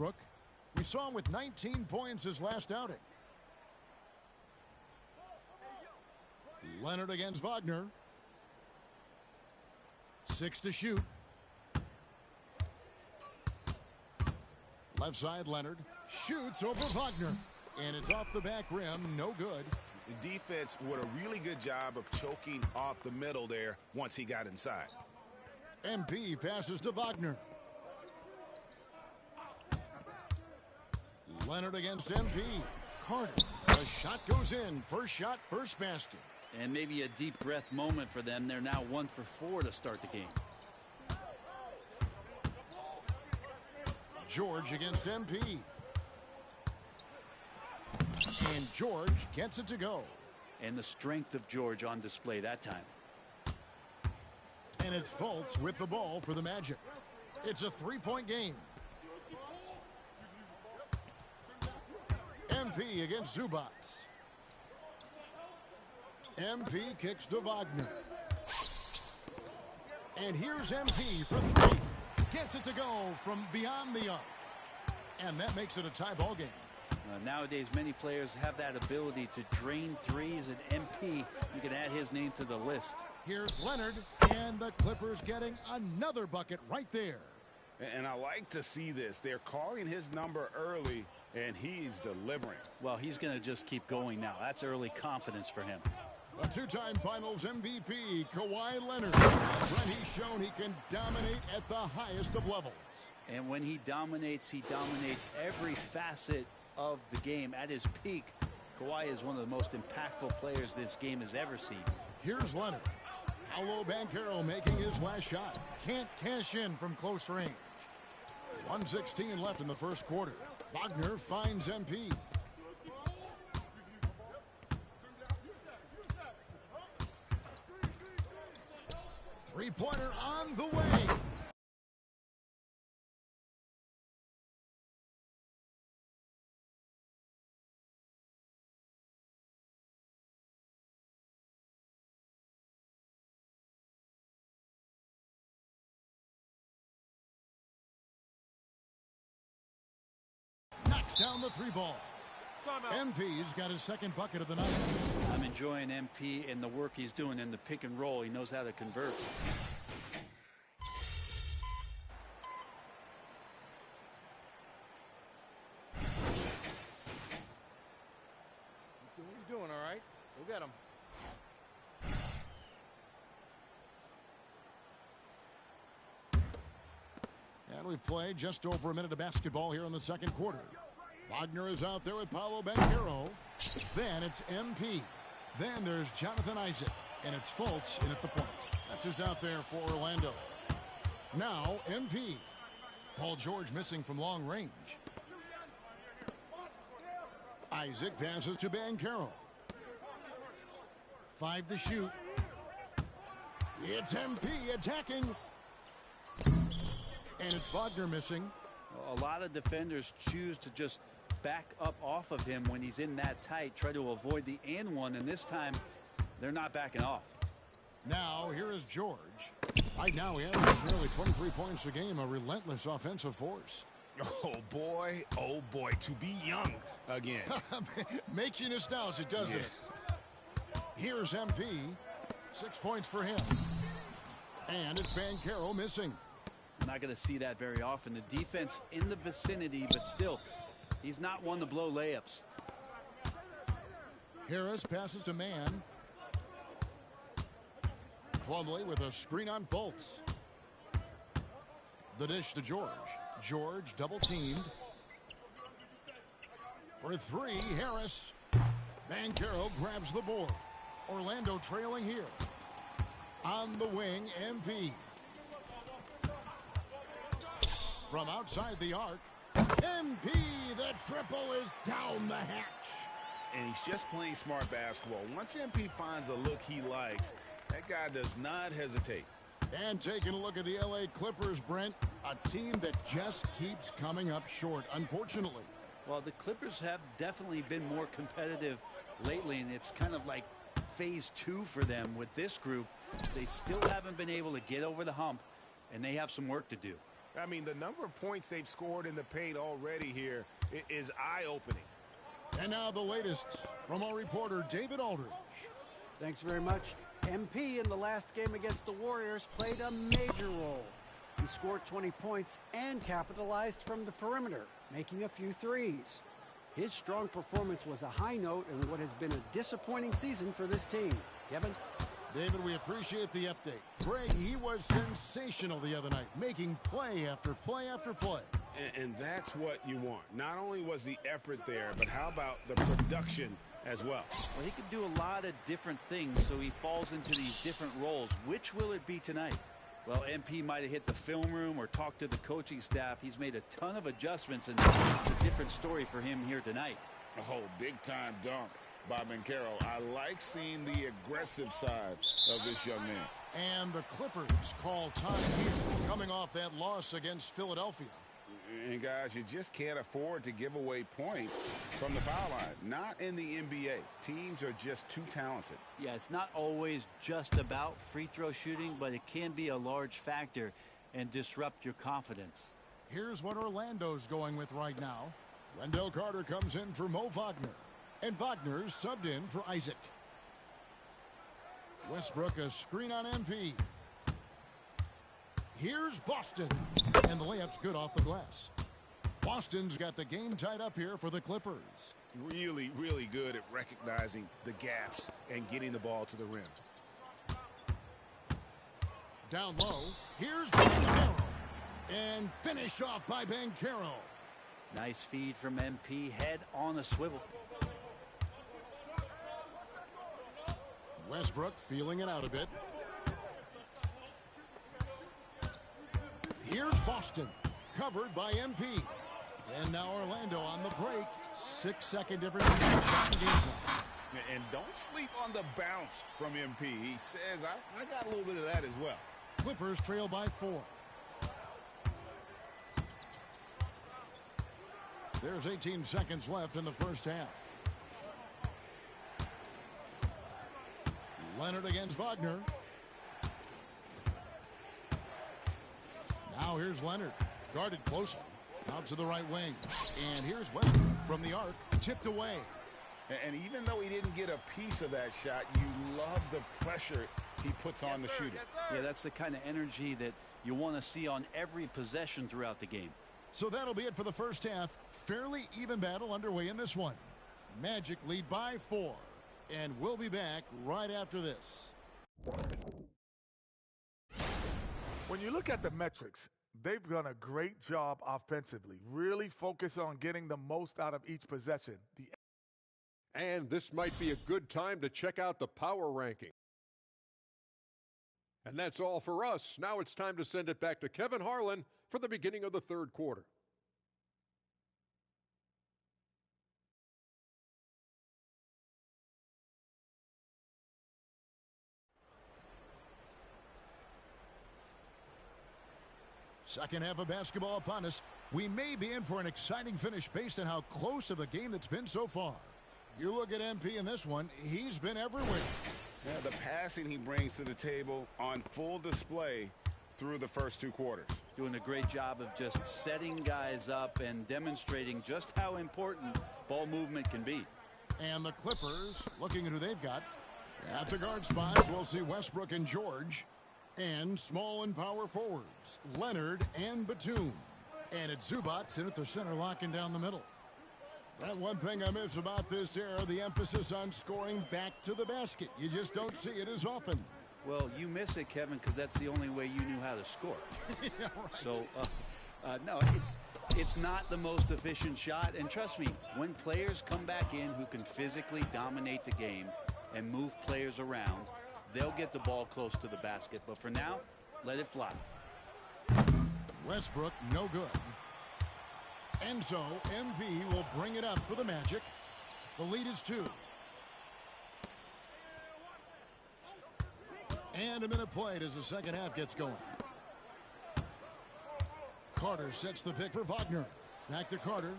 Westbrook. We saw him with 19 points his last outing. Leonard against Wagner. 6 to shoot. Left side, Leonard shoots over Wagner, and it's off the back rim. No good. The defense did a really good job of choking off the middle there once he got inside. MP passes to Wagner. Leonard against MP. Carter. The shot goes in. First shot, first basket. And maybe a deep breath moment for them. They're now 1 for 4 to start the game. George against MP. And George gets it to go. And the strength of George on display that time. And it's Fultz with the ball for the Magic. It's a 3-point game. MP against Zubats. MP kicks to Wagner. And here's MP for 3. Gets it to go from beyond the arc. And that makes it a tie ball game. Nowadays, many players have that ability to drain threes, and MP, you can add his name to the list. Here's Leonard, and the Clippers getting another bucket right there. And I like to see this. They're calling his number early, and he's delivering. Well, he's going to just keep going now. That's early confidence for him. A 2-time Finals MVP, Kawhi Leonard. When he's shown he can dominate at the highest of levels. And when he dominates every facet of the game. At his peak, Kawhi is one of the most impactful players this game has ever seen. Here's Leonard. Paolo Banchero making his last shot. Can't cash in from close range. 1:16 left in the first quarter. Wagner finds MP. Three-pointer on the way. Knocks down the 3 ball. MP's got his second bucket of the night. I'm enjoying MP and the work he's doing in the pick and roll. He knows how to convert. What are you doing, all right? Go get him. And we've played just over a minute of basketball here in the second quarter. Wagner is out there with Paolo Banchero. Then it's MP. Then there's Jonathan Isaac. And it's Fultz in at the point. That's who's out there for Orlando. Now MP. Paul George missing from long range. Isaac passes to Banchero. 5 to shoot. It's MP attacking. And it's Wagner missing. A lot of defenders choose to just back up off of him when he's in that tight, try to avoid the and one, and this time they're not backing off. Now here is George. Right now he averages nearly 23 points a game, a relentless offensive force. Oh boy, to be young again. Makes you nostalgic, doesn't it? Here's MP. 6 points for him. And it's Banchero missing. I'm not going to see that very often. The defense in the vicinity, but still, he's not one to blow layups. Harris passes to Mann. Plumlee with a screen on Fultz. The dish to George. George double teamed. For 3, Harris. Banchero grabs the board. Orlando trailing here. On the wing, MP. From outside the arc, MP, the triple is down the hatch. And he's just playing smart basketball. Once MP finds a look he likes, that guy does not hesitate. And taking a look at the LA Clippers, Brent, a team that just keeps coming up short, unfortunately. Well, the Clippers have definitely been more competitive lately, and it's kind of like phase 2 for them with this group. They still haven't been able to get over the hump, and they have some work to do. I mean, the number of points they've scored in the paint already here is eye-opening. And now the latest from our reporter, David Aldridge. Thanks very much. MP in the last game against the Warriors played a major role. He scored 20 points and capitalized from the perimeter, making a few threes. His strong performance was a high note in what has been a disappointing season for this team. Kevin? David, we appreciate the update. Greg, he was sensational the other night, making play after play after play. And that's what you want. Not only was the effort there, but how about the production as well? Well, he can do a lot of different things, so he falls into these different roles. Which will it be tonight? Well, MP might have hit the film room or talked to the coaching staff. He's made a ton of adjustments, and it's a different story for him here tonight. Oh, big-time dunk by Banchero. I like seeing the aggressive side of this young man. And the Clippers call time here, coming off that loss against Philadelphia. And, guys, you just can't afford to give away points from the foul line. Not in the NBA. Teams are just too talented. Yeah, it's not always just about free throw shooting, but it can be a large factor and disrupt your confidence. Here's what Orlando's going with right now. Wendell Carter comes in for Mo Wagner. And Wagner's subbed in for Isaac. Westbrook a screen on MP. Here's Boston. And the layup's good off the glass. Boston's got the game tied up here for the Clippers. Really, really good at recognizing the gaps and getting the ball to the rim. Down low. Here's Banchero. And finished off by Banchero. Nice feed from MP. Head on a swivel. Westbrook feeling it out a bit. Here's Boston, covered by MP. And now Orlando on the break. 6-second difference in the shot and game clock. And don't sleep on the bounce from MP. He says, I got a little bit of that as well. Clippers trail by 4. There's 18 seconds left in the first half. Leonard against Wagner. Now here's Leonard, guarded closely, out to the right wing. And here's Westbrook from the arc, tipped away. And even though he didn't get a piece of that shot, you love the pressure he puts on the shooter. Yeah, that's the kind of energy that you want to see on every possession throughout the game. So that'll be it for the first half. Fairly even battle underway in this one. Magic lead by 4. And we'll be back right after this. When you look at the metrics, they've done a great job offensively. Really focus on getting the most out of each possession. And this might be a good time to check out the power ranking. And that's all for us. Now it's time to send it back to Kevin Harlan for the beginning of the third quarter. Second half of basketball upon us. We may be in for an exciting finish based on how close of a game it's been so far. You look at MP in this one, he's been everywhere. Yeah, the passing he brings to the table on full display through the first 2 quarters. Doing a great job of just setting guys up and demonstrating just how important ball movement can be. And the Clippers, looking at who they've got. At the guard spots, we'll see Westbrook and George. And small and power forwards, Leonard and Batum. And it's Zubac in at the center, locking down the middle. That one thing I miss about this era, the emphasis on scoring back to the basket. You just don't see it as often. Well, you miss it, Kevin, because that's the only way you knew how to score. Yeah, right. So, no, it's not the most efficient shot. And trust me, when players come back in who can physically dominate the game and move players around, they'll get the ball close to the basket. But for now, let it fly. Westbrook, no good. And so, MV will bring it up for the Magic. The lead is 2. And a minute played as the second half gets going. Carter sets the pick for Wagner. Back to Carter.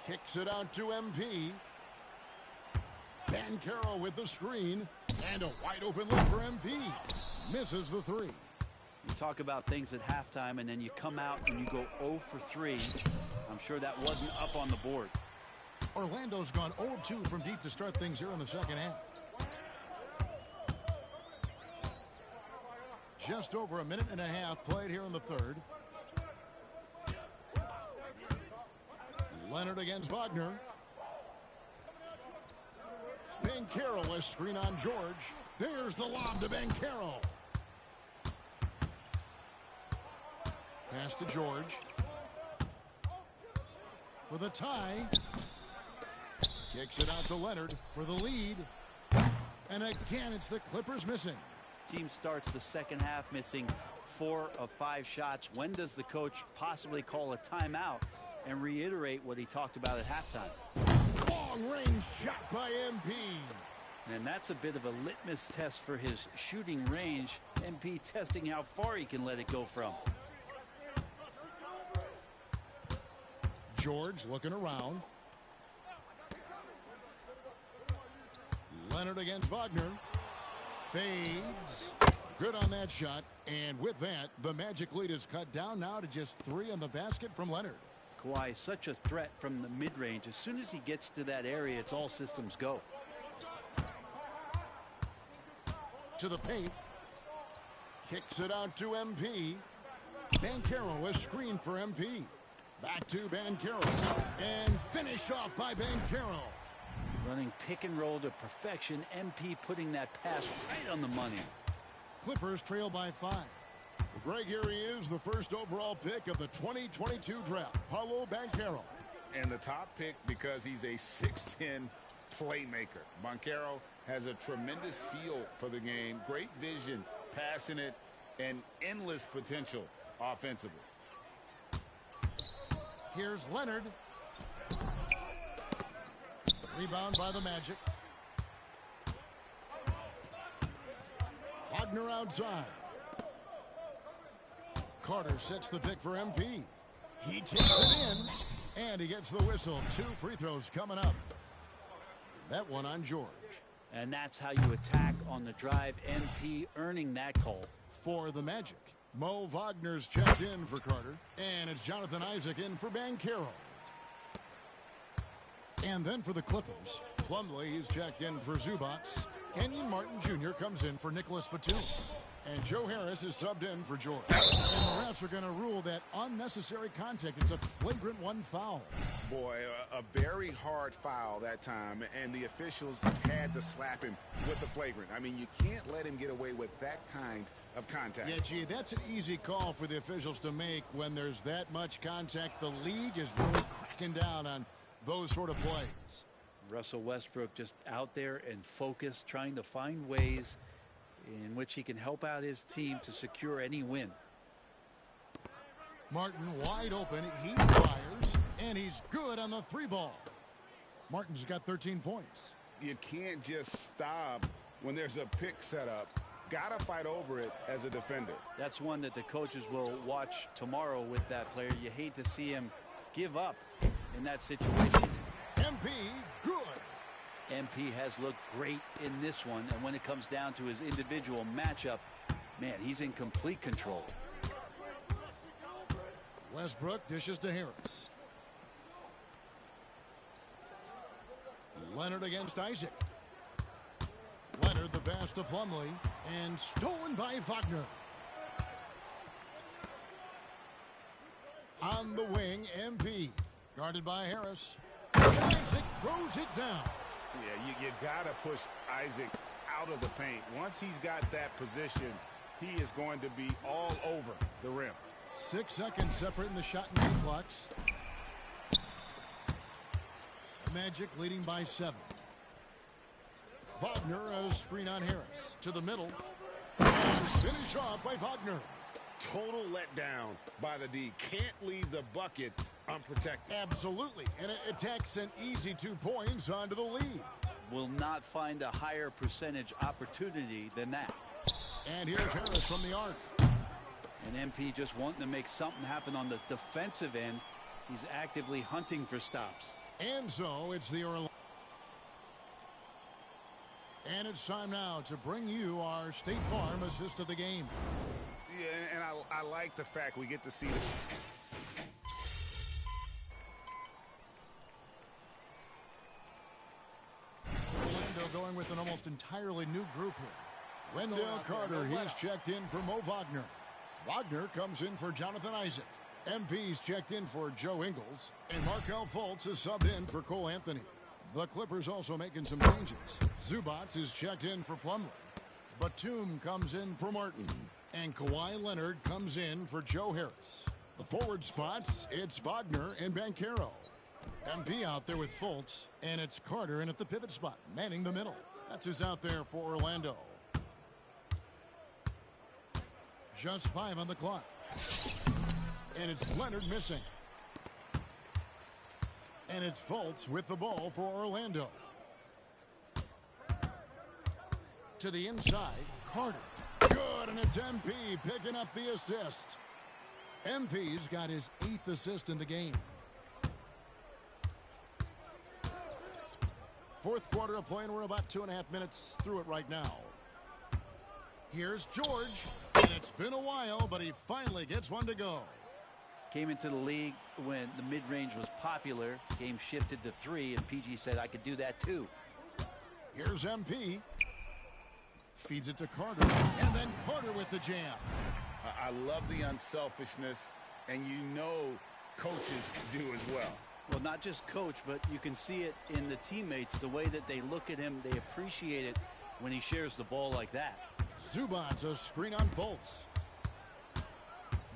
Kicks it out to MP. Banchero with the screen. And a wide open look for MP. Misses the 3. You talk about things at halftime, and then you come out and you go 0 for 3. I'm sure that wasn't up on the board. Orlando's gone 0 of 2 from deep to start things here in the second half. Just over a minute and a half played here in the third. Leonard against Wagner. Banchero, a screen on George. There's the lob to Banchero. Pass to George. For the tie. Kicks it out to Leonard for the lead. And again, it's the Clippers missing. Team starts the second half missing 4 of 5 shots. When does the coach possibly call a timeout and reiterate what he talked about at halftime? Long range shot by MP. And that's a bit of a litmus test for his shooting range. MP testing how far he can let it go from. George looking around. Leonard against Wagner. Fades. Good on that shot. And with that, the Magic lead is cut down now to just 3 on the basket from Leonard. Kawhi, such a threat from the mid-range. As soon as he gets to that area, it's all systems go. To the paint. Kicks it out to MP. Banchero, a screen for MP. Back to Banchero. And finished off by Banchero. Running pick and roll to perfection. MP putting that pass right on the money. Clippers trail by 5. Greg, here he is, the first overall pick of the 2022 draft, Paolo Banchero. And the top pick because he's a 6'10 playmaker. Banchero has a tremendous feel for the game, great vision, passing it, and endless potential offensively. Here's Leonard. Rebound by the Magic. Wagner outside. Carter sets the pick for MP. He takes it in, and he gets the whistle. 2 free throws coming up. That one on George. And that's how you attack on the drive. MP earning that call. For the Magic, Mo Wagner's checked in for Carter, and it's Jonathan Isaac in for Banchero. And then for the Clippers, Plumlee is checked in for Zubats. Kenyon Martin Jr. comes in for Nicholas Batum. And Joe Harris is subbed in for George. And the refs are going to rule that unnecessary contact. It's a flagrant 1 foul. Boy, a very hard foul that time, and the officials had to slap him with the flagrant. I mean, you can't let him get away with that kind of contact. Yeah, gee, that's an easy call for the officials to make when there's that much contact. The league is really cracking down on those sort of plays. Russell Westbrook just out there and focused, trying to find ways in which he can help out his team to secure any win. Martin wide open. He fires, and he's good on the 3 ball. Martin's got 13 points. You can't just stop when there's a pick set up. Gotta fight over it as a defender. That's one that the coaches will watch tomorrow with that player. You hate to see him give up in that situation. MP, good. MP has looked great in this one, and when it comes down to his individual matchup, man, he's in complete control. Westbrook dishes to Harris. Leonard against Isaac. Leonard the pass to Plumlee, and stolen by Wagner. On the wing, MP. Guarded by Harris. Isaac throws it down. Yeah, you got to push Isaac out of the paint. Once he's got that position, he is going to be all over the rim. 6 seconds separating the shot and game clocks. Magic leading by 7. Wagner, a screen on Harris. To the middle. And finish off by Wagner. Total letdown by the D. Can't leave the bucket unprotected. Absolutely. And it takes an easy 2 points onto the lead. Will not find a higher percentage opportunity than that. And here's Harris from the arc. And MP just wanting to make something happen on the defensive end. He's actively hunting for stops. And so it's the Orlando. And it's time now to bring you our State Farm assist of the game. Yeah, and I like the fact we get to see Orlando going with an almost entirely new group here. Wendell Carter, he's checked in for Mo Wagner. Wagner comes in for Jonathan Isaac. MP's checked in for Joe Ingles. And Markelle Fultz is subbed in for Cole Anthony. The Clippers also making some changes. Zubats is checked in for Plumlee. Batum comes in for Martin. And Kawhi Leonard comes in for Joe Harris. The forward spots, it's Wagner and Banchero. MP out there with Fultz. And it's Carter in at the pivot spot, manning the middle. That's who's out there for Orlando. Just 5 on the clock. And it's Leonard missing. And it's Fultz with the ball for Orlando. To the inside, Carter. Good, and it's MP picking up the assist. MP's got his 8th assist in the game. Fourth quarter of play, and we're about 2.5 minutes through it right now. Here's George, and it's been a while, but he finally gets one to go. Came into the league when the mid-range was popular. Game shifted to 3, and PG said, I could do that too. Here's MP. Feeds it to Carter, and then Carter with the jam. I love the unselfishness, and you know coaches do as well. Well, not just coach, but you can see it in the teammates, the way that they look at him. They appreciate it when he shares the ball like that. Zubats a screen on Fultz.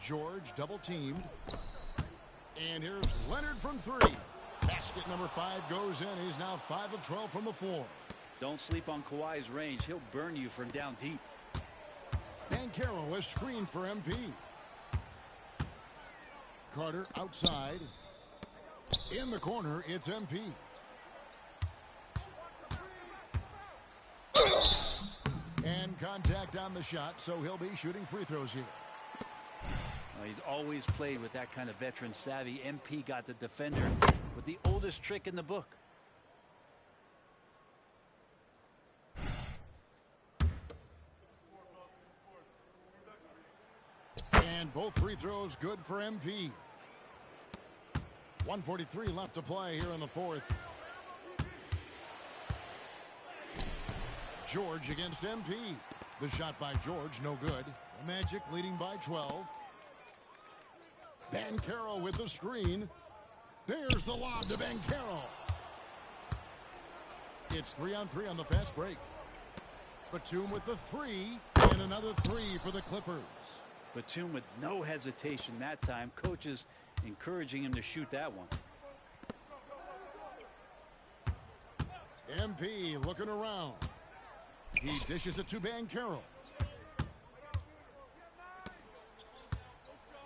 George double teamed. And here's Leonard from 3. Basket number 5 goes in. He's now 5 of 12 from the floor. Don't sleep on Kawhi's range. He'll burn you from down deep. Banchero a screen for MP. Carter outside. In the corner, it's MP. And contact on the shot, so he'll be shooting free throws here. He's always played with that kind of veteran savvy. MP got the defender with the oldest trick in the book. And both free throws good for MP. 1:43 left to play here in the fourth. George against MP. The shot by George, no good. Magic leading by 12. Banchero with the screen. There's the lob to Banchero. It's 3-on-3 on the fast break. Batum with the 3, and another 3 for the Clippers. Batum with no hesitation that time. Coaches encouraging him to shoot that one. MP looking around. He dishes it to Banchero.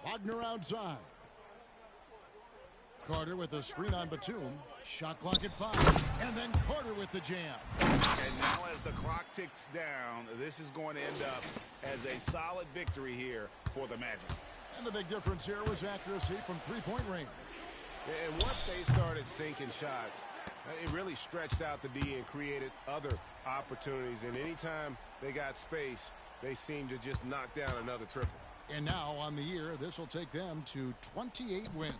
Wagner outside. Carter with a screen on Batum. Shot clock at 5. And then Carter with the jam. And now as the clock ticks down, this is going to end up as a solid victory here for the Magic. And the big difference here was accuracy from three-point range. And once they started sinking shots, it really stretched out the D and created other opportunities. And anytime they got space, they seemed to just knock down another triple. And now on the year, this will take them to 28 wins.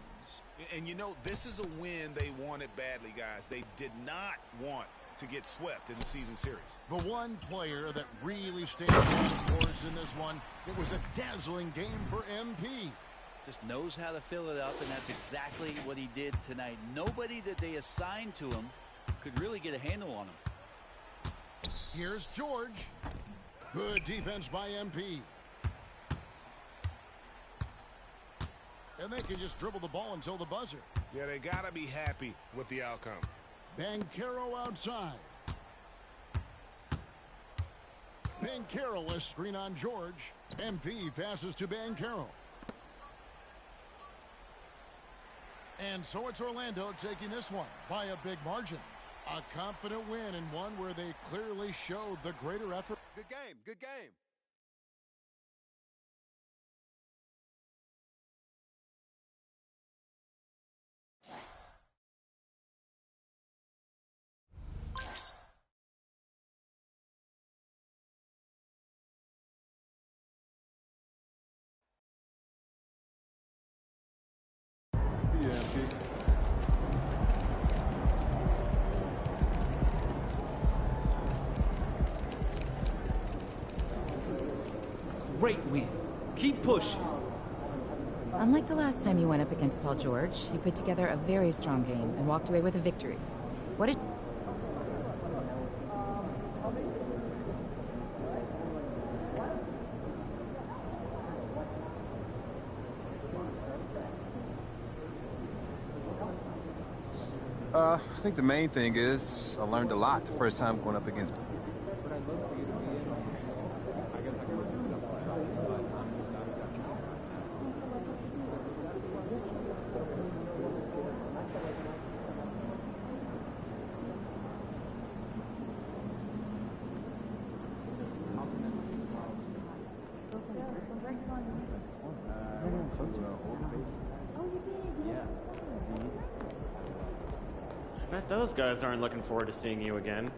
And you know, this is a win they wanted badly, guys. They did not want to get swept in the season series. The one player that really stayed on course in this one, it was a dazzling game for MP. Just knows how to fill it up, and that's exactly what he did tonight. Nobody that they assigned to him could really get a handle on him. Here's George. Good defense by MP. And they can just dribble the ball until the buzzer. Yeah, they got to be happy with the outcome. Banchero outside. Banchero a screen on George. MP passes to Banchero. And so it's Orlando taking this one by a big margin. A confident win, and one where they clearly showed the greater effort. Good game. Good game. Great win. Keep pushing. Unlike the last time you went up against Paul George, you put together a very strong game and walked away with a victory. What did... I think the main thing is I learned a lot the first time going up against... I bet those guys aren't looking forward to seeing you again.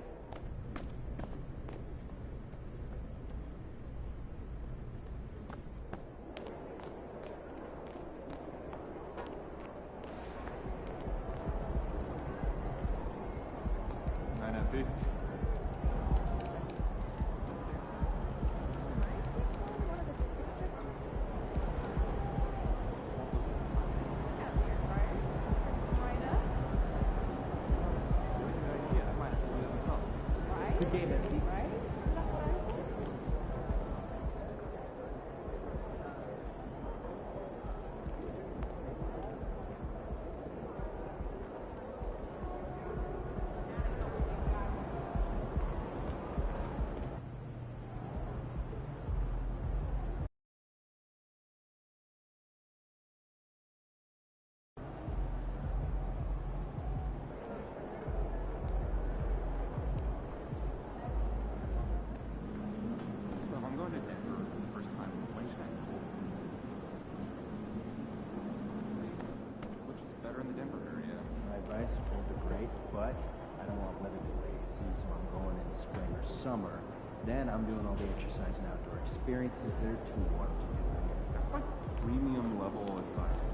Summer, then I'm doing all the exercise and outdoor experiences. They're too warm to do here. That's like premium level advice.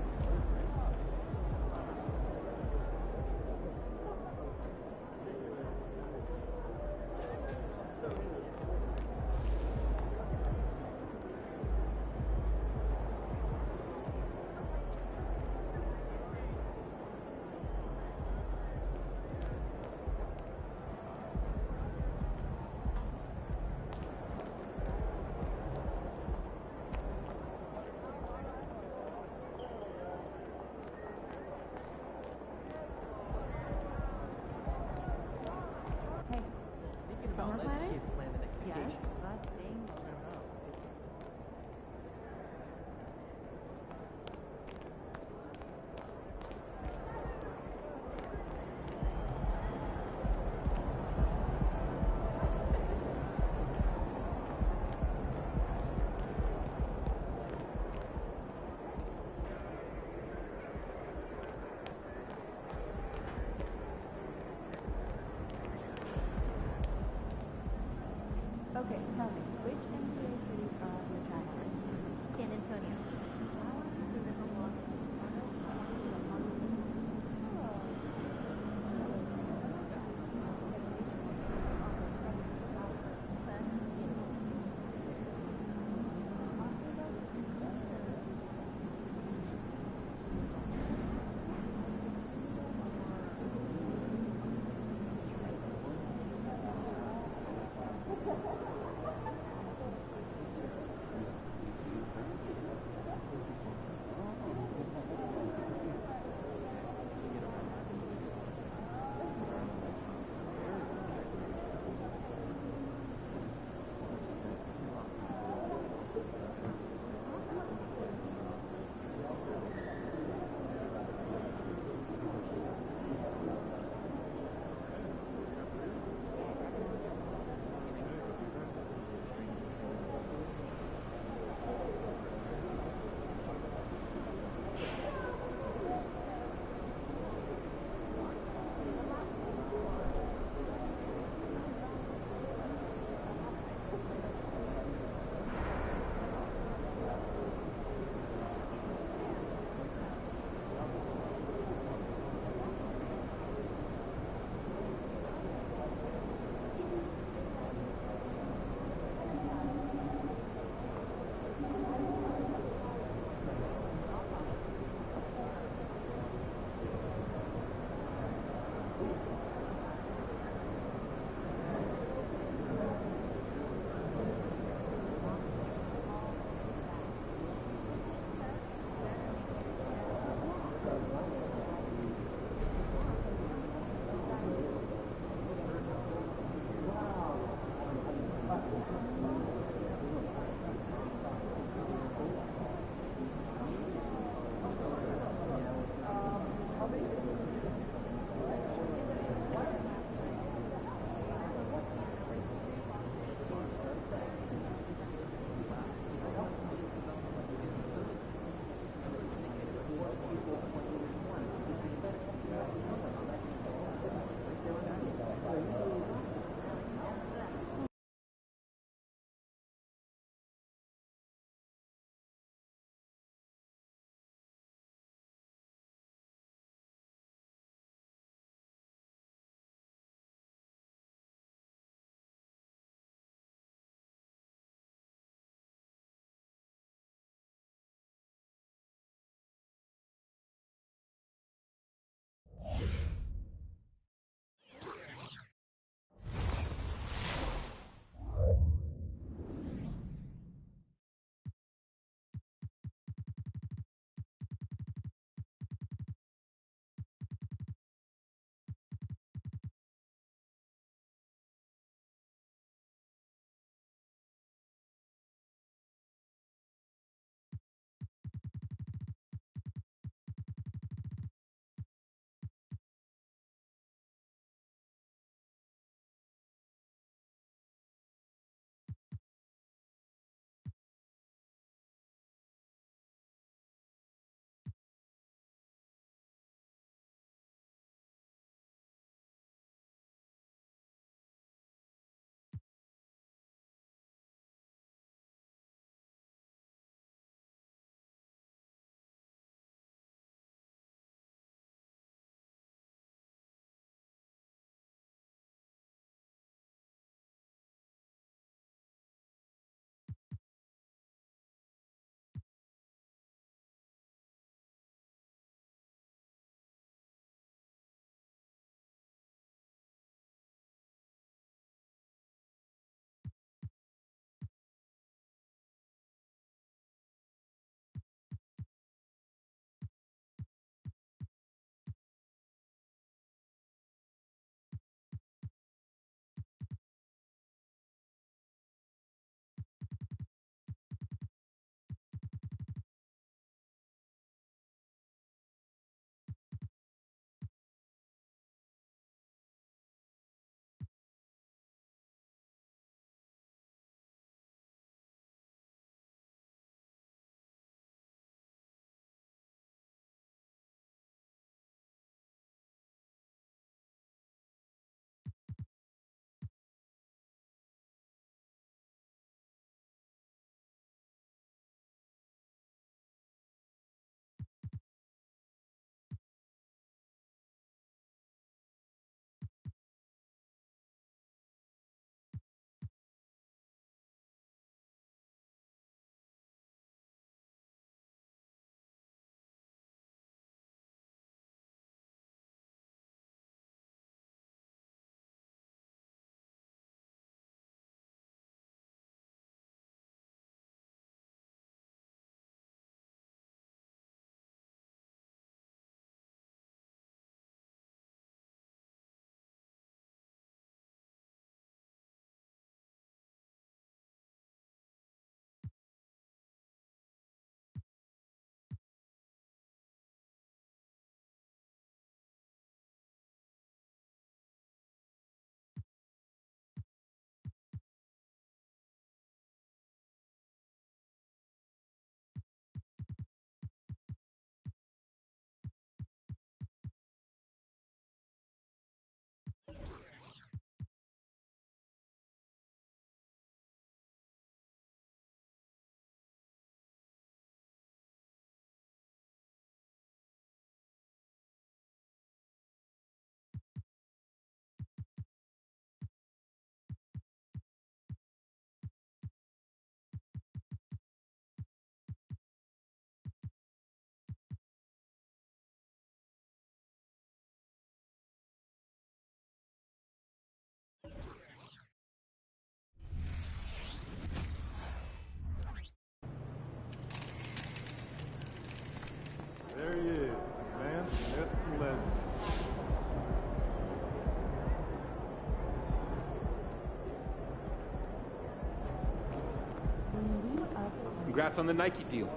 Congrats on the Nike deal.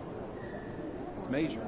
It's major.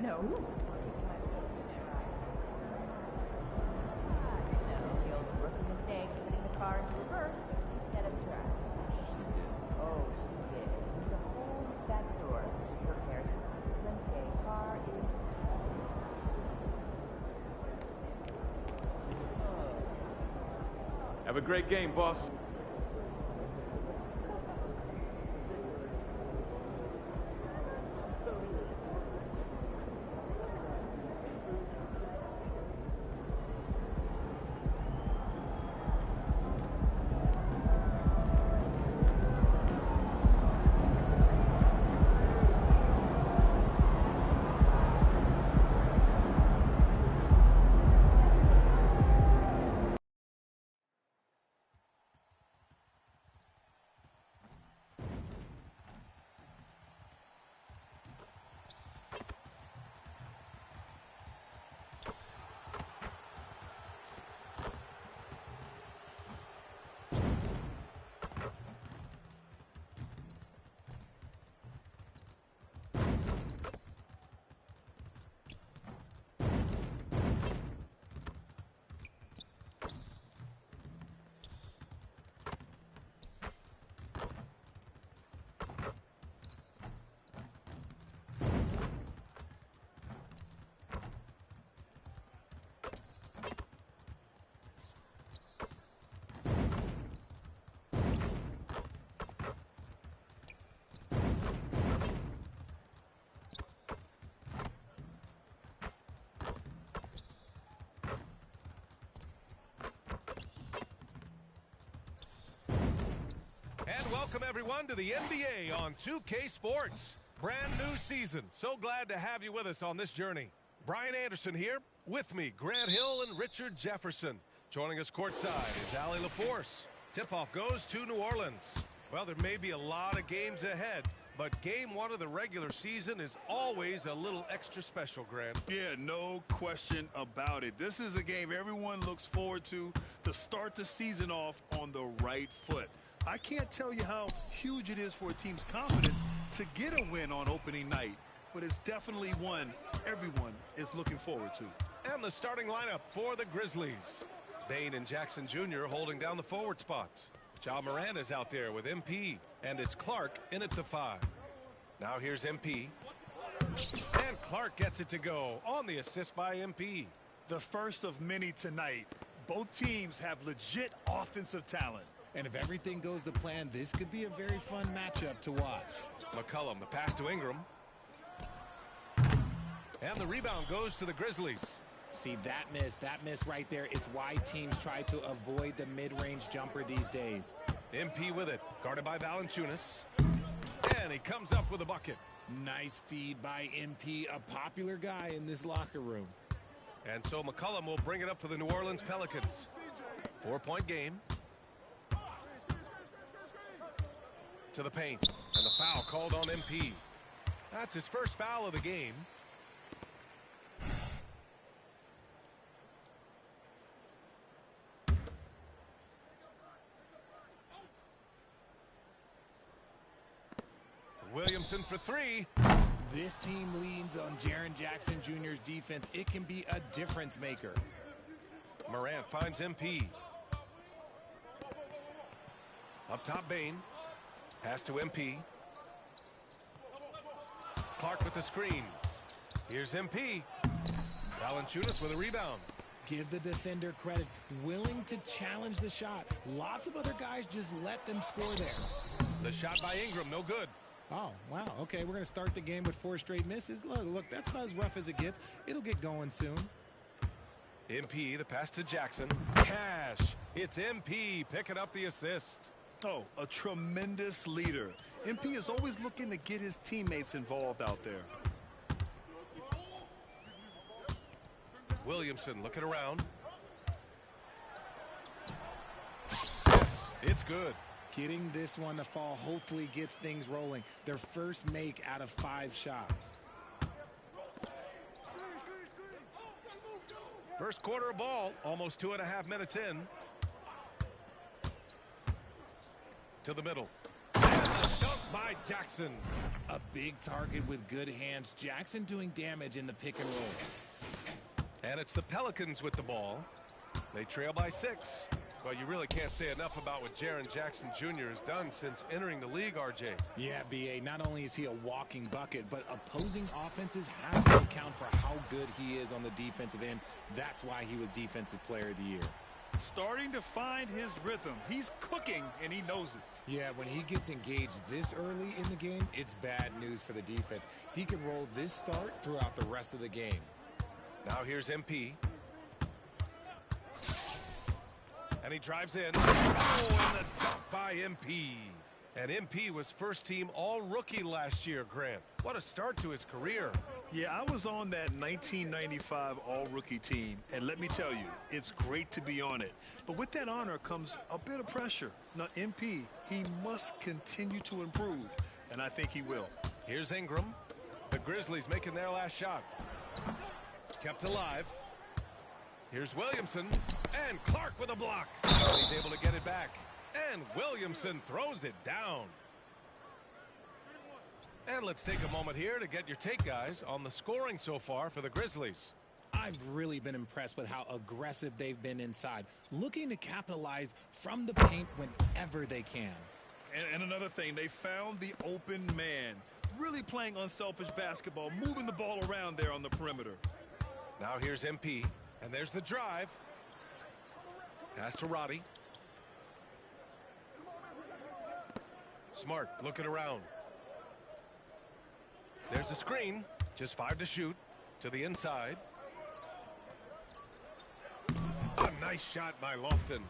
No. Rookie mistake, putting the car in reverse instead of drive. She did. Oh, she did. The whole back door. Your parents' Wednesday car is. Have a great game, boss. And welcome, everyone, to the NBA on 2K Sports. Brand new season. So glad to have you with us on this journey. Brian Anderson here. With me, Grant Hill and Richard Jefferson. Joining us courtside is Allie LaForce. Tip-off goes to New Orleans. Well, there may be a lot of games ahead, but game one of the regular season is always a little extra special, Grant. Yeah, no question about it. This is a game everyone looks forward to start the season off on the right foot. I can't tell you how huge it is for a team's confidence to get a win on opening night, but it's definitely one everyone is looking forward to. And the starting lineup for the Grizzlies. Bain and Jackson Jr. holding down the forward spots. Ja Morant is out there with MP, and it's Clark in at the 5. Now here's MP. And Clark gets it to go on the assist by MP. The first of many tonight. Both teams have legit offensive talent. And if everything goes to plan, this could be a very fun matchup to watch. McCollum, the pass to Ingram. And the rebound goes to the Grizzlies. See, that miss right there. It's why teams try to avoid the mid-range jumper these days. MP with it, guarded by Valanciunas. And he comes up with a bucket. Nice feed by MP, a popular guy in this locker room. And so McCollum will bring it up for the New Orleans Pelicans. 4-point game. To the paint, and the foul called on MP. That's his first foul of the game. Williamson for three. This team leans on Jaren Jackson Jr.'s defense. It can be a difference maker. Morant finds MP. Up top, Bain. Pass to MP. Clark with the screen. Here's MP. Valanciunas with a rebound. Give the defender credit. Willing to challenge the shot. Lots of other guys just let them score there. The shot by Ingram, no good. Oh, wow. Okay, we're going to start the game with 4 straight misses. Look, that's about as rough as it gets. It'll get going soon. MP, the pass to Jackson. Cash. It's MP picking up the assist. Oh, a tremendous leader. MP is always looking to get his teammates involved out there. Williamson looking around. Yes, it's good. Getting this one to fall hopefully gets things rolling. Their first make out of 5 shots. First quarter of ball, almost 2.5 minutes in. To the middle. And the dunk by Jackson. A big target with good hands. Jackson doing damage in the pick and roll. And it's the Pelicans with the ball. They trail by 6. Well, you really can't say enough about what Jaren Jackson Jr. has done since entering the league, RJ. Yeah, B.A., not only is he a walking bucket, but opposing offenses have to account for how good he is on the defensive end. That's why he was Defensive Player of the Year. Starting to find his rhythm. He's cooking, and he knows it. Yeah, when he gets engaged this early in the game, it's bad news for the defense. He can roll this start throughout the rest of the game. Now here's MP. And he drives in. Oh, and the dunk by MP. And MP was first team all-rookie last year, Grant. What a start to his career. Yeah, I was on that 1995 all-rookie team, and let me tell you, it's great to be on it. But with that honor comes a bit of pressure. Now, MP, he must continue to improve, and I think he will. Here's Ingram. The Grizzlies making their last shot. Kept alive. Here's Williamson, and Clark with a block. He's able to get it back, and Williamson throws it down. And let's take a moment here to get your take, guys, on the scoring so far for the Grizzlies. I've really been impressed with how aggressive they've been inside, looking to capitalize from the paint whenever they can. And another thing, they found the open man, really playing unselfish basketball, moving the ball around there on the perimeter. Now here's MP. And there's the drive. Pass to Roddy. Smart looking around. There's a screen. Just 5 to shoot. To the inside. A nice shot by Lofton.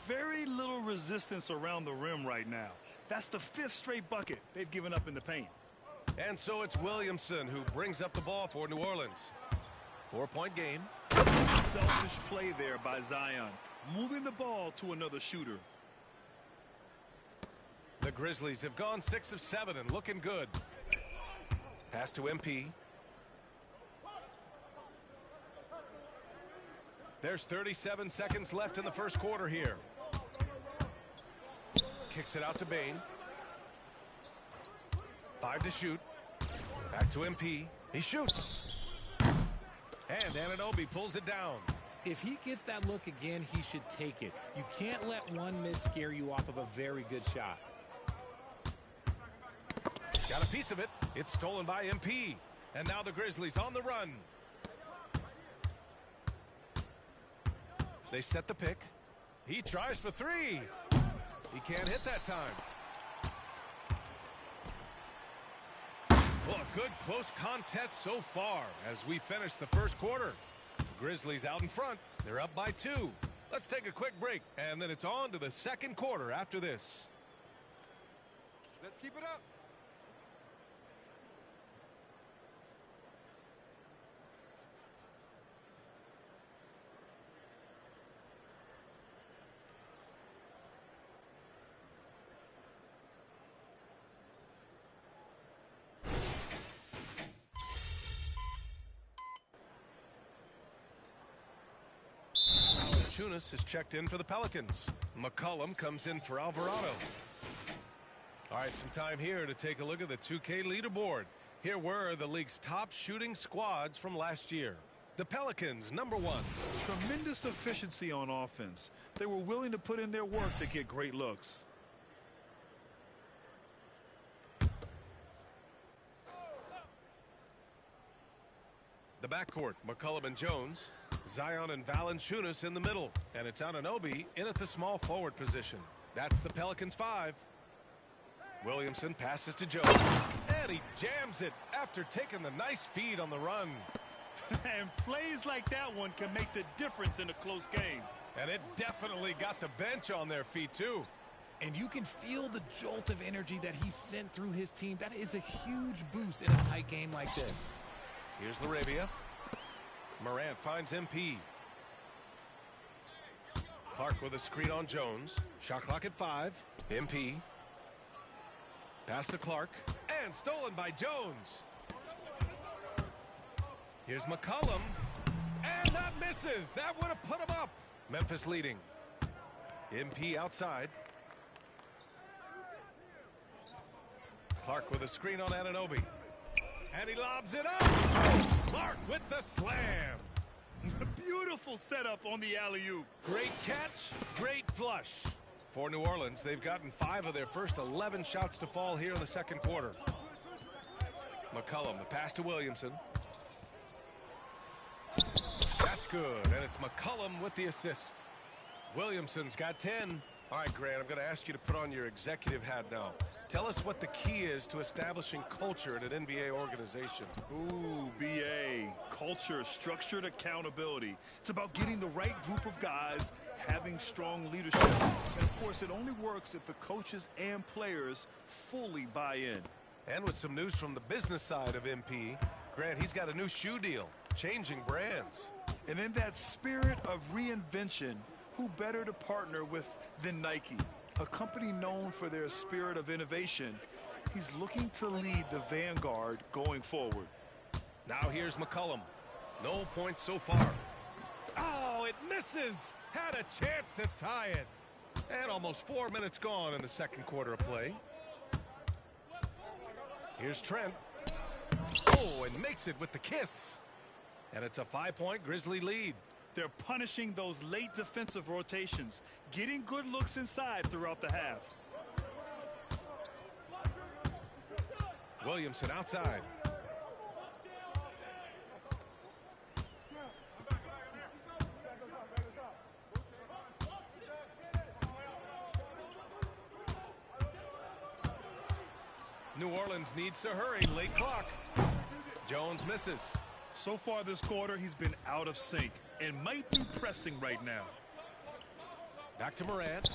Very little resistance around the rim right now. That's the 5th straight bucket they've given up in the paint. And so it's Williamson who brings up the ball for New Orleans. 4-point game. Selfish play there by Zion, moving the ball to another shooter. The Grizzlies have gone 6 of 7 and looking good. Pass to MP. There's 37 seconds left in the first quarter here. Kicks it out to Bain. 5 to shoot. Back to MP. He shoots. And Anunoby pulls it down. If he gets that look again, he should take it. You can't let one miss scare you off of a very good shot. Got a piece of it. It's stolen by MP. And now the Grizzlies on the run. They set the pick. He tries for 3. He can't hit that time. Well, a good close contest so far as we finish the first quarter. The Grizzlies out in front. They're up by 2. Let's take a quick break, and then it's on to the second quarter after this. Let's keep it up. Valanciunas is checked in for the Pelicans. McCollum comes in for Alvarado. All right, some time here to take a look at the 2K leaderboard. Here were the league's top shooting squads from last year. The Pelicans, number 1. Tremendous efficiency on offense. They were willing to put in their work to get great looks. The backcourt, McCollum and Jones. Zion and Valanciunas in the middle. And it's Anunoby in at the small forward position. That's the Pelicans 5. Williamson passes to Jones. And he jams it after taking the nice feed on the run. And plays like that one can make the difference in a close game. And it definitely got the bench on their feet, too. And you can feel the jolt of energy that he sent through his team. That is a huge boost in a tight game like this. Here's Laravia. Morant finds MP. Clark with a screen on Jones. Shot clock at 5. MP. Pass to Clark. And stolen by Jones. Here's McCollum. And that misses. That would have put him up. Memphis leading. MP outside. Clark with a screen on Anunoby. And he lobs it up. Clark with the slam. Beautiful setup on the alley-oop. Great catch, great flush. For New Orleans, they've gotten 5 of their first 11 shots to fall here in the second quarter. McCollum, the pass to Williamson. That's good, and it's McCollum with the assist. Williamson's got 10. All right, Grant, I'm going to ask you to put on your executive hat now. Tell us what the key is to establishing culture at an NBA organization. Ooh, BA. Culture, structured accountability. It's about getting the right group of guys, having strong leadership. And, of course, it only works if the coaches and players fully buy in. And with some news from the business side of MP, Grant, he's got a new shoe deal, changing brands. And in that spirit of reinvention, who better to partner with than Nike? A company known for their spirit of innovation. He's looking to lead the vanguard going forward. Now here's McCollum. No points so far. Oh, it misses. Had a chance to tie it. And almost 4 minutes gone in the second quarter of play. Here's Trent. Oh, and makes it with the kiss. And it's a 5-point Grizzly lead. They're punishing those late defensive rotations, getting good looks inside throughout the half. Williamson outside. New Orleans needs to hurry. Late clock. Jones misses. So far this quarter, he's been out of sync and might be pressing right now. Back to Morant.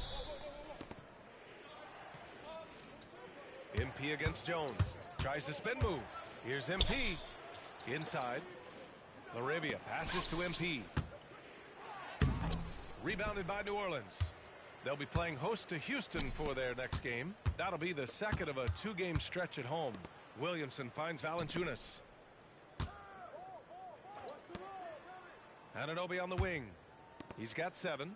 MP against Jones. Tries the spin move. Here's MP. Inside. Laravia passes to MP. Rebounded by New Orleans. They'll be playing host to Houston for their next game. That'll be the second of a 2-game stretch at home. Williamson finds Valanciunas. Anunoby on the wing. He's got 7.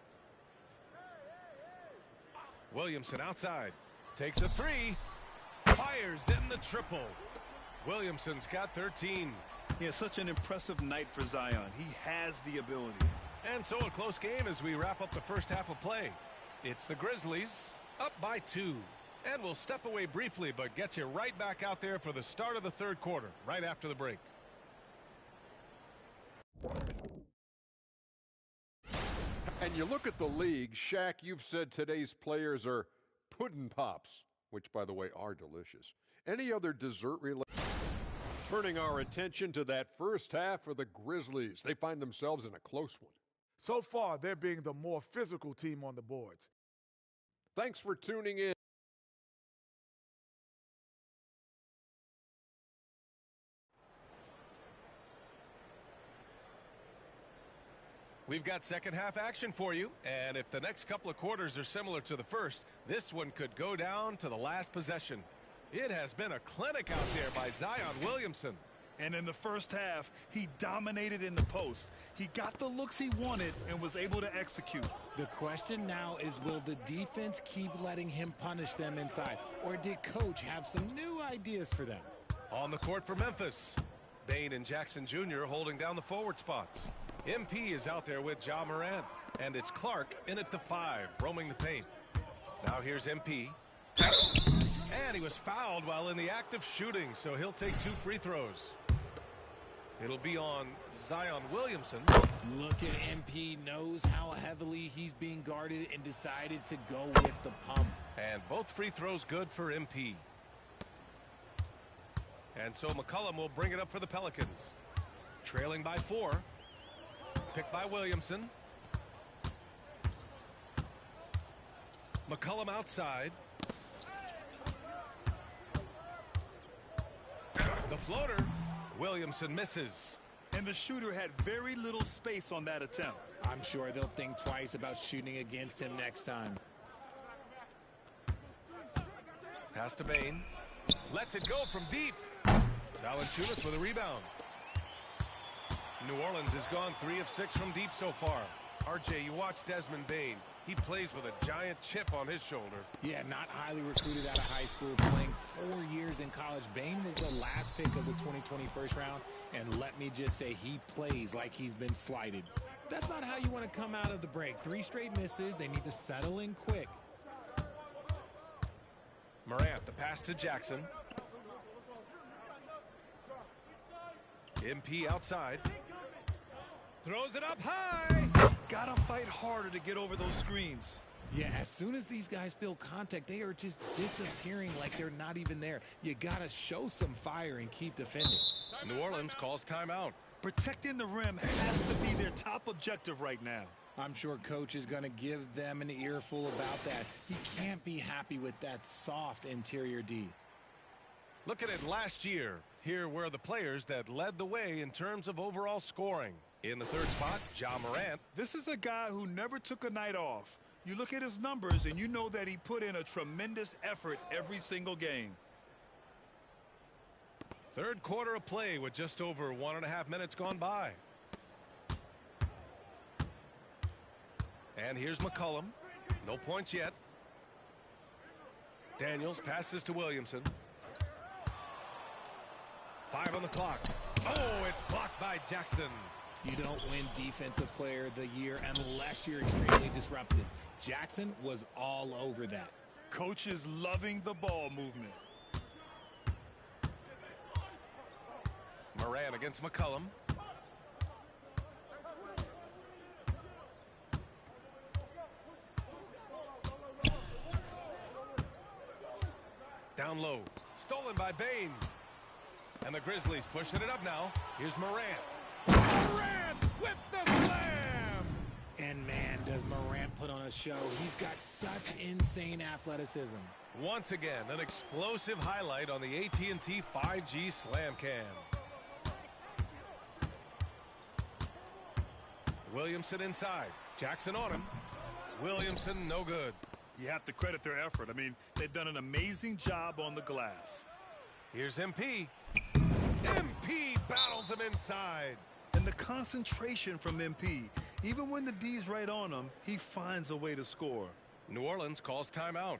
Williamson outside. Takes a 3. Fires in the triple. Williamson's got 13. He has such an impressive night for Zion. He has the ability. And so a close game as we wrap up the first half of play. It's the Grizzlies up by 2. And we'll step away briefly, but get you right back out there for the start of the third quarter, right after the break. And you look at the league, Shaq, you've said today's players are pudding pops, which, by the way, are delicious. Any other dessert related? Turning our attention to that first half for the Grizzlies. They find themselves in a close one. So far, they're being the more physical team on the boards. Thanks for tuning in. We've got second half action for you, and if the next couple of quarters are similar to the first, this one could go down to the last possession. It has been a clinic out there by Zion Williamson. And in the first half, he dominated in the post. He got the looks he wanted and was able to execute. The question now is, will the defense keep letting him punish them inside? Or did Coach have some new ideas for them? On the court for Memphis, Bain and Jackson Jr. holding down the forward spots. MP is out there with Ja Morant. And it's Clark in at the 5, roaming the paint. Now here's MP. And he was fouled while in the act of shooting, so he'll take 2 free throws. It'll be on Zion Williamson. Look at MP, knows how heavily he's being guarded and decided to go with the pump. And both free throws good for MP. And so McCollum will bring it up for the Pelicans. Trailing by 4. Picked by Williamson. McCollum outside. The floater. Williamson misses. And the shooter had very little space on that attempt. I'm sure they'll think twice about shooting against him next time. Pass to Bain. Lets it go from deep. Valanciunas with a rebound. New Orleans has gone 3 of 6 from deep so far. RJ, you watch Desmond Bain. He plays with a giant chip on his shoulder. Yeah, not highly recruited out of high school, playing 4 years in college. Bain was the last pick of the 2020 first round, and let me just say, he plays like he's been slighted. That's not how you want to come out of the break. 3 straight misses. They need to settle in quick. Morant, the pass to Jackson. MP outside. Throws it up high. Gotta fight harder to get over those screens. Yeah, as soon as these guys feel contact, they are just disappearing like they're not even there. You gotta show some fire and keep defending. New Orleans calls timeout. Protecting the rim has to be their top objective right now. I'm sure Coach is going to give them an earful about that. He can't be happy with that soft interior D. Look at it last year. Here were the players that led the way in terms of overall scoring. In the 3rd spot, Ja Morant. This is a guy who never took a night off. You look at his numbers and you know that he put in a tremendous effort every single game. 3rd quarter of play with just over 1.5 minutes gone by. And here's McCollum. No points yet. Daniels passes to Williamson. 5 on the clock. Oh, it's blocked by Jackson. You don't win Defensive Player of the Year unless you're extremely disruptive. Jackson was all over that. Coach is loving the ball movement. Morant against McCollum. Down low. Stolen by Bain. And the Grizzlies pushing it up now. Here's Morant. Morant with the slam! And man, does Morant put on a show. He's got such insane athleticism. Once again, an explosive highlight on the AT&T 5G Slam Cam. Williamson inside. Jackson on him. Williamson no good. You have to credit their effort. I mean, they've done an amazing job on the glass. Here's MP. MP battles him inside. And the concentration from MP. Even when the D's right on him, he finds a way to score. New Orleans calls timeout.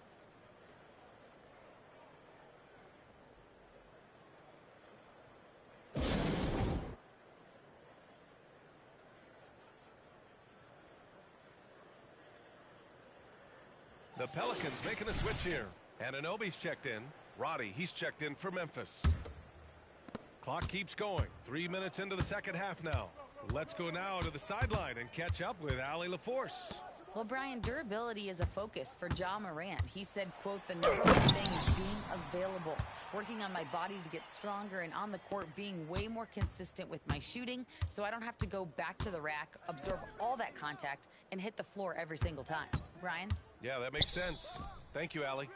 The Pelicans making a switch here. Anunoby's checked in. Roddy, he's checked in for Memphis. Clock keeps going. 3 minutes into the second half now. Let's go now to the sideline and catch up with Allie LaForce. Well, Brian, durability is a focus for Ja Morant. He said, quote, the number one thing is being available, working on my body to get stronger, and on the court being way more consistent with my shooting so I don't have to go back to the rack, absorb all that contact, and hit the floor every single time. Brian? Yeah, that makes sense. Thank you, Allie.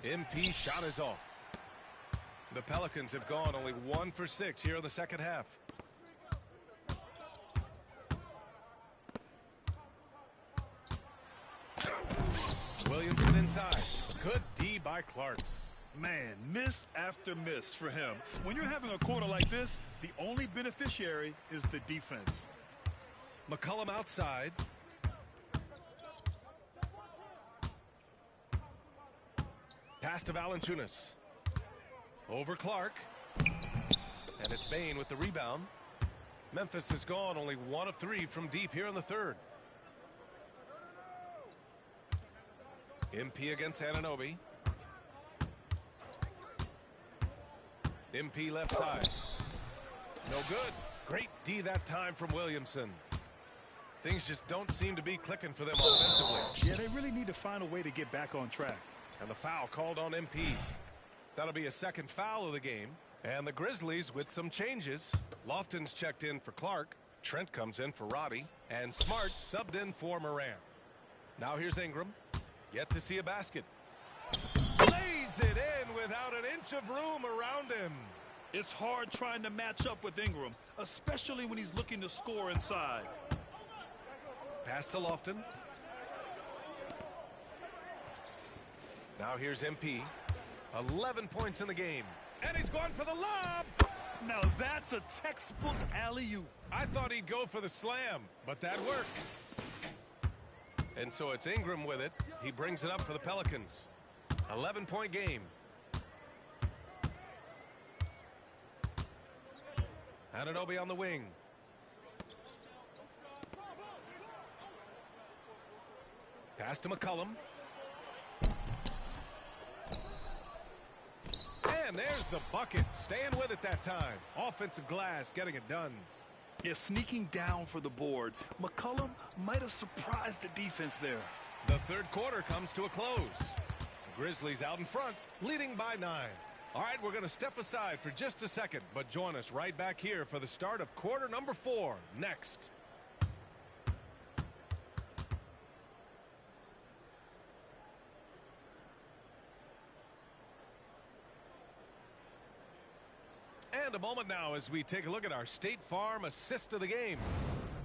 MP shot is off. The Pelicans have gone only 1 for 6 here in the second half. Williamson inside. Good D by Clark. Man, miss after miss for him. When you're having a quarter like this, the only beneficiary is the defense. McCollum outside. Pass to Valanciunas. Over Clark. And it's Bane with the rebound. Memphis has gone only 1 of 3 from deep here in the third. MP against Anunoby. MP left side. No good. Great D that time from Williamson. Things just don't seem to be clicking for them offensively. Yeah, they really need to find a way to get back on track. And the foul called on MP. That'll be a second foul of the game. And the Grizzlies with some changes. Lofton's checked in for Clark. Trent comes in for Roddy. And Smart subbed in for Moran. Now here's Ingram. Yet to see a basket. Lays it in without an inch of room around him. It's hard trying to match up with Ingram, especially when he's looking to score inside. Pass to Lofton. Now here's MP. 11 points in the game. And he's going for the lob. Now that's a textbook alley-oop. I thought he'd go for the slam, but that worked. And so it's Ingram with it. He brings it up for the Pelicans. 11-point game. Anunoby on the wing. Pass to McCollum. And there's the bucket. Staying with it that time. Offensive glass getting it done. Yeah, sneaking down for the board. McCollum might have surprised the defense there. The third quarter comes to a close. Grizzlies out in front, leading by 9. All right, we're going to step aside for just a second, but join us right back here for the start of quarter number 4 next. And a moment now as we take a look at our State Farm assist of the game.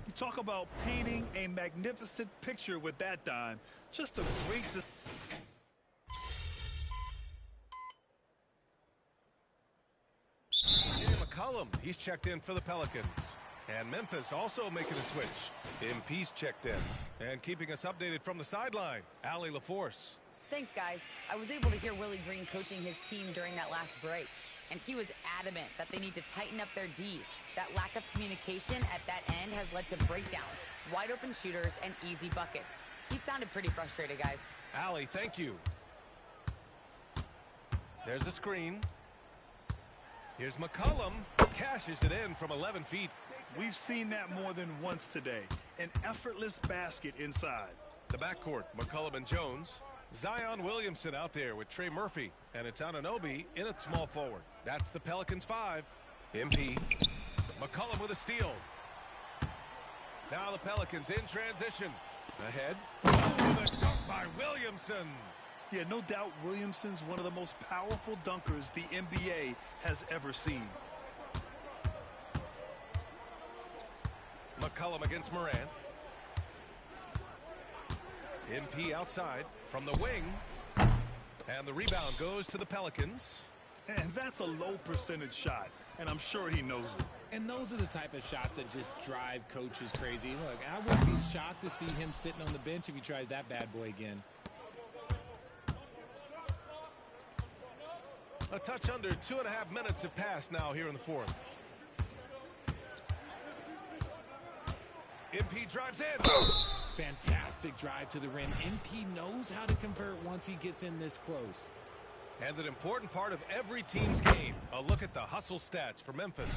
You talk about painting a magnificent picture with that dime. Just a great... McCollum, he's checked in for the Pelicans. And Memphis also making a switch. MP's checked in. And keeping us updated from the sideline, Allie LaForce. Thanks, guys. I was able to hear Willie Green coaching his team during that last break. And he was adamant that they need to tighten up their D. That lack of communication at that end has led to breakdowns, wide open shooters, and easy buckets. He sounded pretty frustrated, guys. Allie, thank you. There's a screen. Here's McCollum. Cashes it in from 11 feet. We've seen that more than once today. An effortless basket inside. The backcourt, McCollum and Jones. Zion Williamson out there with Trey Murphy. And it's Anunoby in at small forward. That's the Pelicans 5. MP. McCollum with a steal. Now the Pelicans in transition. Ahead. Oh, the dunk by Williamson. Yeah, no doubt Williamson's one of the most powerful dunkers the NBA has ever seen. McCollum against Moran. MP outside from the wing. And the rebound goes to the Pelicans. And that's a low percentage shot, and I'm sure he knows it. And those are the type of shots that just drive coaches crazy. Look, I wouldn't be shocked to see him sitting on the bench if he tries that bad boy again. A touch under 2.5 minutes have passed now here in the fourth. MP drives in. Fantastic drive to the rim. MP knows how to convert once he gets in this close. And an important part of every team's game. A look at the hustle stats for Memphis.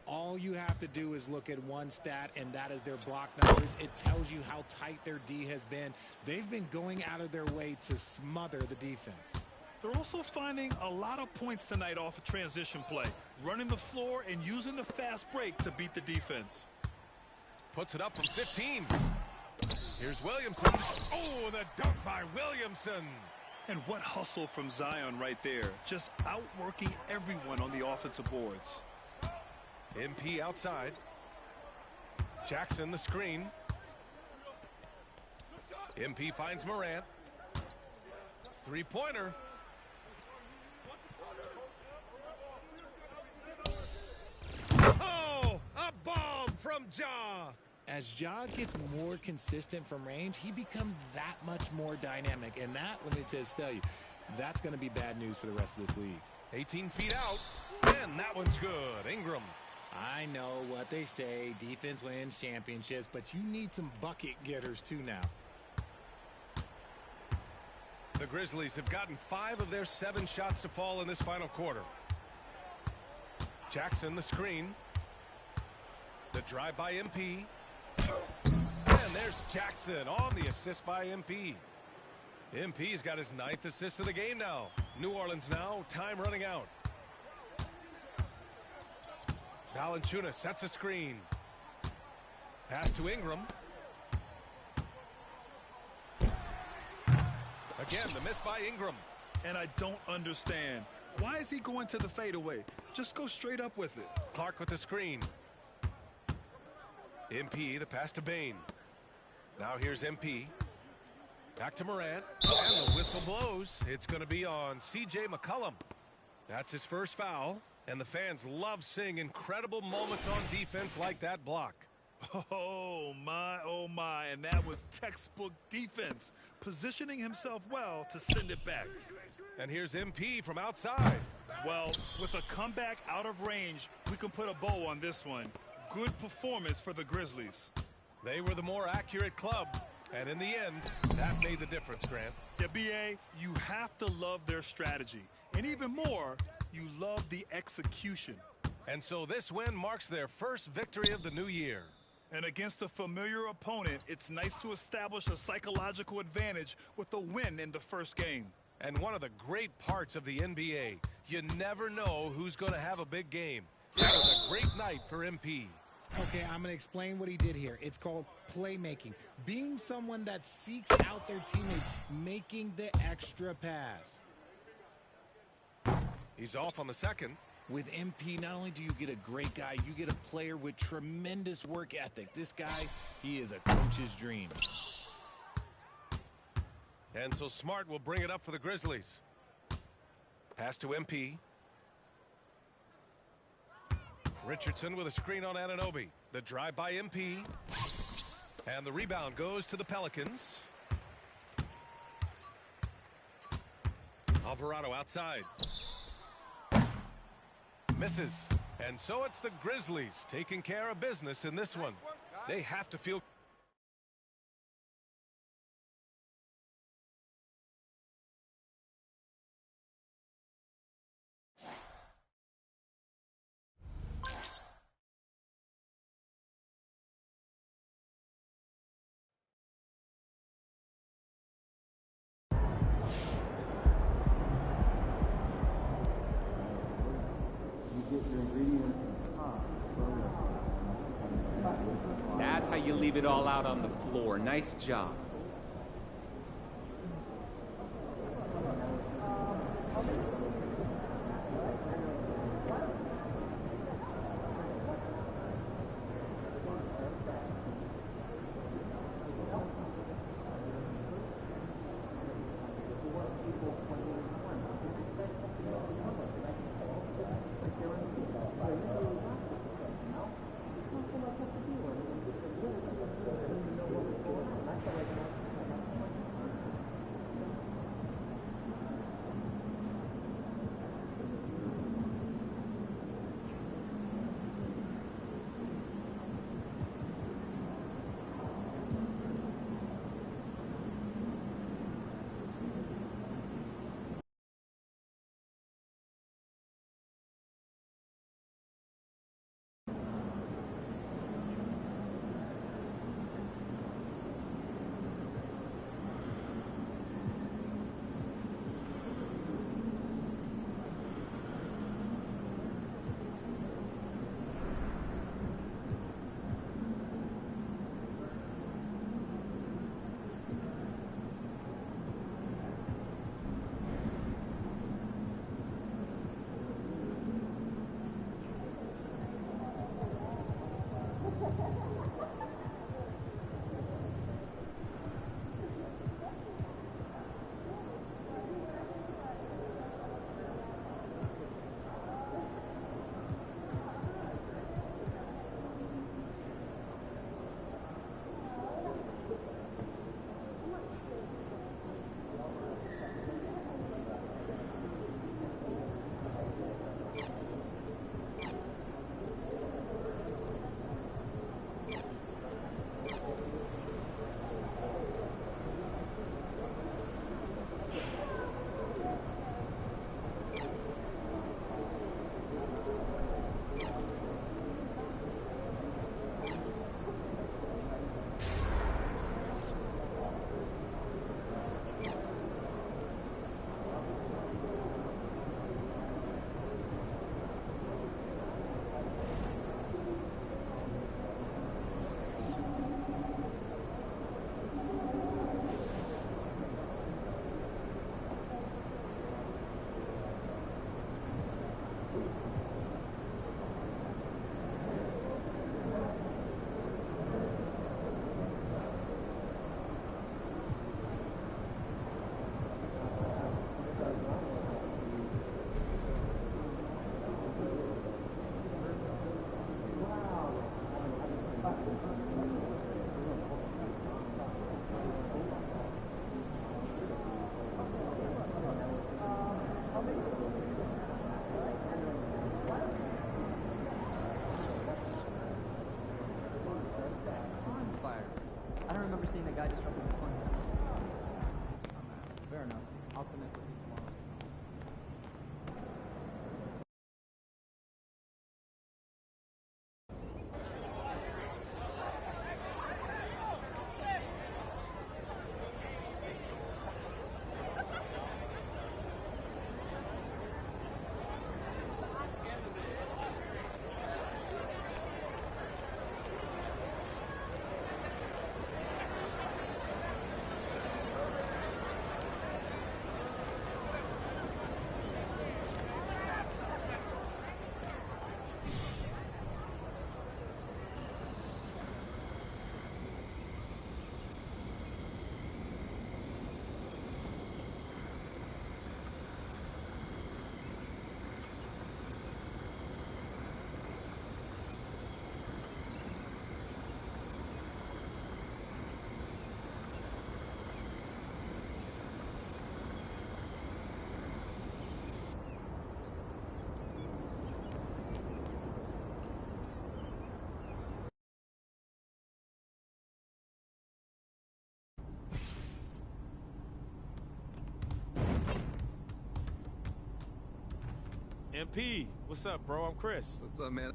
All you have to do is look at one stat, and that is their block numbers. It tells you how tight their D has been. They've been going out of their way to smother the defense. They're also finding a lot of points tonight off of transition play, running the floor and using the fast break to beat the defense. Puts it up from 15. Here's Williamson. Oh, the dunk by Williamson. And what hustle from Zion right there. Just outworking everyone on the offensive boards. MP outside. Jackson the screen. MP finds Morant. Three-pointer. Ja. As Ja gets more consistent from range, he becomes that much more dynamic. And that, let me just tell you, that's going to be bad news for the rest of this league. 18 feet out, and that one's good. Ingram. I know what they say, defense wins championships, but you need some bucket getters too now. The Grizzlies have gotten 5 of their 7 shots to fall in this final quarter. Jackson, the screen. The drive by MP. And there's Jackson on the assist by MP. MP's got his 9th assist of the game now. New Orleans now, time running out. Valanciunas sets a screen. Pass to Ingram. Again, the miss by Ingram. And I don't understand. Why is he going to the fadeaway? Just go straight up with it. Clark with the screen. MP, the pass to Bane. Now here's MP. Back to Morant. And the whistle blows. It's going to be on C.J. McCollum. That's his first foul. And the fans love seeing incredible moments on defense like that block. Oh, my. And that was textbook defense. Positioning himself well to send it back. And here's MP from outside. Well, with a comeback out of range, we can put a bow on this one. Good performance for the Grizzlies. They were the more accurate club. And in the end, that made the difference, Grant. Yeah, B.A., you have to love their strategy. And even more, you love the execution. And so this win marks their first victory of the new year. And against a familiar opponent, it's nice to establish a psychological advantage with a win in the first game. And one of the great parts of the NBA, you never know who's going to have a big game. It was a great night for MP. Okay, I'm going to explain what he did here. It's called playmaking. Being someone that seeks out their teammates, making the extra pass. He's off on the second. With MP, not only do you get a great guy, you get a player with tremendous work ethic. This guy, he is a coach's dream. And so Smart will bring it up for the Grizzlies. Pass to MP. Richardson with a screen on Anunoby. The drive by MP. And the rebound goes to the Pelicans. Alvarado outside. Misses. And so it's the Grizzlies taking care of business in this one. They have to feel... That's how you leave it all out on the floor. Nice job. seen a guy disrupting the fun. Fair enough. I'll connect with you tomorrow. MP, what's up, bro? I'm Chris. What's up, man?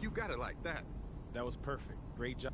You got it like that. That was perfect. Great job.